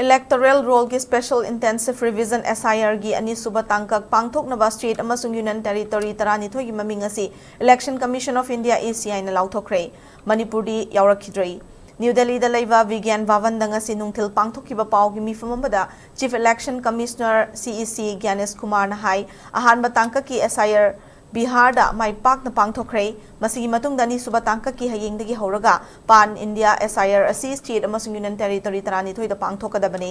Electoral roll की special intensive revision SIR की अनिसुबा तांकक पांगथोकनबा स्टेट अमसुंग यूनियन टेरिटोरी तरानिथोई की ममिंग असी Election Commission of India ACI ना लाउथोखरे मणिपुरी यावरखिद्रे न्यू दिल्ली दा लैबा विज्ञान भवन दंगसी नुंगथिल पांगथोकिबा पाव की मिफम अमदा chief election commissioner CEC Gyanesh Kumar ना हाई अहानबा तांकक की SIR बिहार दा माई पाक न पांगथोखरे मसिगी मतुंग दनी सुबा तांकक की हयेंगदगी हौरगा पान इंडिया SIR असि स्टेट अमसुंग यूनियन टेरिटोरी तरानिथोई दा पांगथोकदबने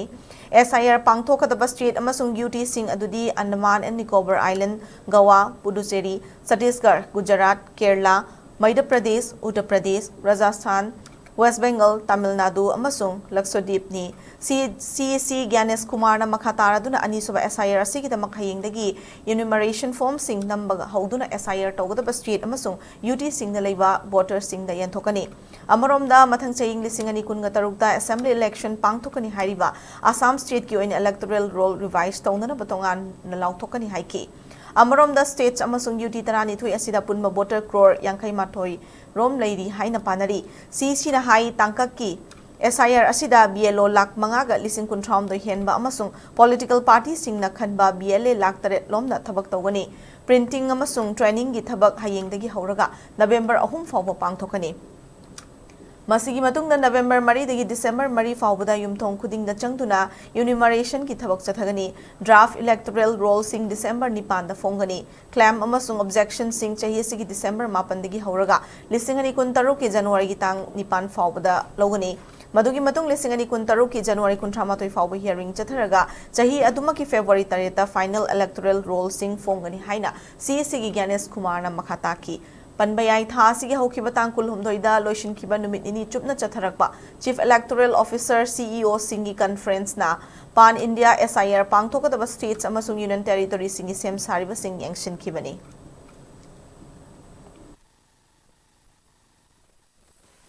SIR पांगथोकदबा स्टेट अमसुंग UT सिंह अदुदी Andaman and Nicobar island Goa Puducherry Chhattisgarh Gujarat Kerala Madhya Pradesh Uttar Pradesh Rajasthan west Bengal Tamil Nadu अमसुंग लक्षद्वीप नि CEC ज्ञानेश कुमार ना मखातारादुना अनिसुबा SIR असिगिदमक हयेंगदगी एन्यूमरेशन फॉर्म सिंह नंबग हौदुना SIR तौगदबा स्टेट अमसुंग UT सिंह दा लैबा वोटर सिंह दा यंथोकनी अमरोमदा मथंग चयिंग लिसिंग अनि कुनगा तरुकता असेंबली इलेक्शन पांगथोकनी हाइरिबा आसाम स्टेट की ओइन इलेक्टोरल रोल रिवाइज तौनना बतोंगान न लाउथोकनी हाइकी अमरोमदा स्टेट्स अमसुंग UT तरानिथोई असिदा पुनबा वोटर क्रोर यांखै माथोई रोम लैरी हाइना पानरी CEC ना हाई तांकक की SIR असिदा BLO लाख मंगागा लिसिंग कुंथ्राम दो हेनबा अमसुंग पॉलिटिकल पार्टी सिंह ना खनबा BLA लाख तरेट लोमना थबक तौगनी प्रिंटिंग अमसुंग ट्रेनिंग की थबक हयेंगदगी हौरगा नवेंबर 3 फावबा पांगथोकनी मसिगी मतुंगदा नवेंबर 3 दगी डिसेंबर 3 फावबदा युमथोंग खुदिंगदा चंगदुना यूनिमरेशन की थबक चथगनी ड्राफ्ट इलेक्टोरल रोल सिंग डिसेंबर 9 दा फोंगनी क्लेम अमसुंग ऑब्जेक्शन सिंग चाहिए सिगी डिसेंबर 9 दगी हौरगा लिसिंग अनि कुनतरु के जनवरी की तांग 9 फावबदा लौगनी मधुगी मतुंग लिसिंग अनि कुनतरु की जनवरी 19 फावबा हियरिंग चथरगा चाही अदुमा की फेब्रुआरी 3 फाइनल इलेक्टोरल रोल सिंग फोंगनी हाइना CEC की ज्ञानेश कुमार ना मखाता की पनबयाई थासिगी हौखिबा तांग कुलहुमदोइदा लोइसिनखिबा नुमित निनी चुपना चथरकबा चीफ इलेक्टोरल ऑफिसर CEO सिंगी कॉन्फ्रेंस ना पान इंडिया SIR पांगथोकदबा स्टेट्स अमसुंग यूनियन टेरिटोरी सिंगी सेम सारिबा सिंग यंगसिनखिबनी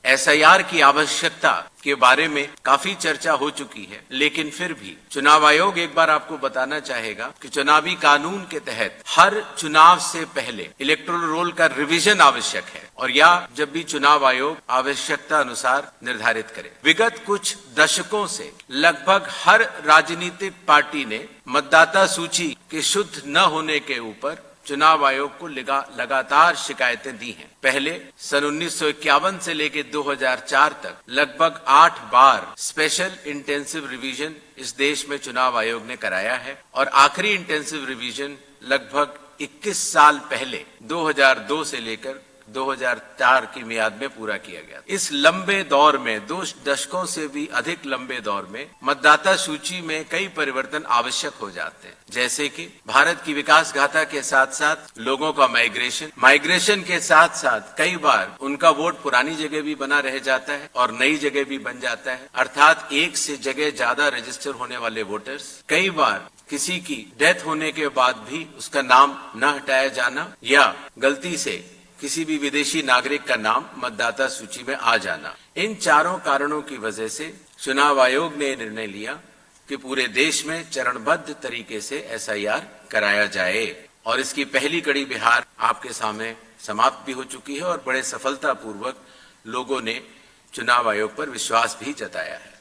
SIR की आवश्यकता के बारे में काफी चर्चा हो चुकी है, लेकिन फिर भी चुनाव आयोग एक बार आपको बताना चाहेगा कि चुनावी कानून के तहत हर चुनाव से पहले इलेक्टोरल रोल का रिवीजन आवश्यक है और या जब भी चुनाव आयोग आवश्यकता अनुसार निर्धारित करे। विगत कुछ दशकों से लगभग हर राजनीतिक पार्टी ने मतदाता सूची के शुद्ध न होने के ऊपर चुनाव आयोग को लगातार शिकायतें दी हैं। पहले सन 1951 से लेकर 2004 तक लगभग 8 बार स्पेशल इंटेंसिव रिवीजन इस देश में चुनाव आयोग ने कराया है और आखिरी इंटेंसिव रिवीजन लगभग 21 साल पहले 2002 से लेकर 2004 की मियाद में पूरा किया गया। इस लंबे दौर में 2 दशकों से भी अधिक लंबे दौर में मतदाता सूची में कई परिवर्तन आवश्यक हो जाते हैं, जैसे कि भारत की विकास गाथा के साथ साथ लोगों का माइग्रेशन के साथ साथ कई बार उनका वोट पुरानी जगह भी बना रह जाता है और नई जगह भी बन जाता है, अर्थात एक से जगह ज्यादा रजिस्टर होने वाले वोटर्स, कई बार किसी की डेथ होने के बाद भी उसका नाम न हटाया जाना या गलती से किसी भी विदेशी नागरिक का नाम मतदाता सूची में आ जाना। इन चारों कारणों की वजह से चुनाव आयोग ने निर्णय लिया कि पूरे देश में चरणबद्ध तरीके से SIR कराया जाए और इसकी पहली कड़ी बिहार आपके सामने समाप्त भी हो चुकी है और बड़े सफलतापूर्वक लोगों ने चुनाव आयोग पर विश्वास भी जताया है।